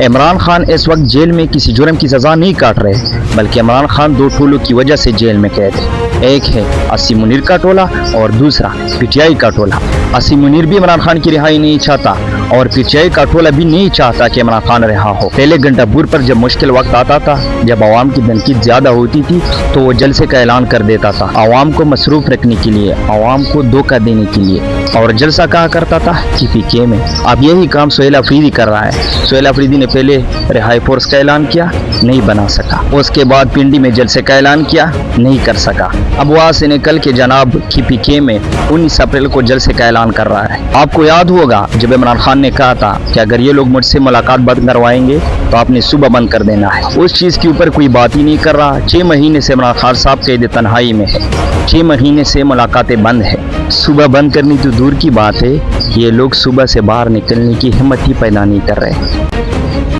عمران خان اس وقت جیل میں کسی جرم کی سزا نہیں کاٹ رہے، بلکہ عمران خان دو ٹولوں کی وجہ سے جیل میں قید ہے۔ ایک ہے اسی منیر کا ٹولہ اور دوسرا پی ٹی آئی کا ٹولہ۔ اسی منیر بھی عمران خان کی رہائی نہیں چاہتا اور پی ٹی آئی کا ٹولہ بھی نہیں چاہتا کہ عمران خان رہا ہو۔ پہلے گھنٹہ بور پر جب مشکل وقت آتا تھا، جب عوام کی تنقید زیادہ ہوتی تھی تو وہ جلسے کا اعلان کر دیتا تھا، عوام کو مصروف رکھنے کے لیے، عوام کو دھوکہ دینے کے لیے، اور جلسہ کہا کرتا تھا کہ پی کے میں۔ اب یہی کام سہیل آفریدی کر رہا ہے۔ سہیل آفریدی نے پہلے رہائی فورس کا اعلان کیا، نہیں بنا سکا، اس کے بعد پنڈی میں جلسے کا اعلان کیا، نہیں کر سکا، اب وہاں سے نکل کے جناب کی پی کے میں 19 اپریل کو جلسے کا اعلان کر رہا ہے۔ آپ کو یاد ہوگا جب عمران خان نے کہا تھا کہ اگر یہ لوگ مجھ سے ملاقات بند کروائیں گے تو آپ نے صبح بند کر دینا ہے، اس چیز کے اوپر کوئی بات ہی نہیں کر رہا۔ 6 مہینے سے عمران خان صاحب قید تنہائی میں ہے، 6 مہینے سے ملاقاتیں بند ہے۔ صبح بند کرنی تو دور کی بات ہے، یہ لوگ صبح سے باہر نکلنے کی ہمت ہی پیدا نہیں کر رہے۔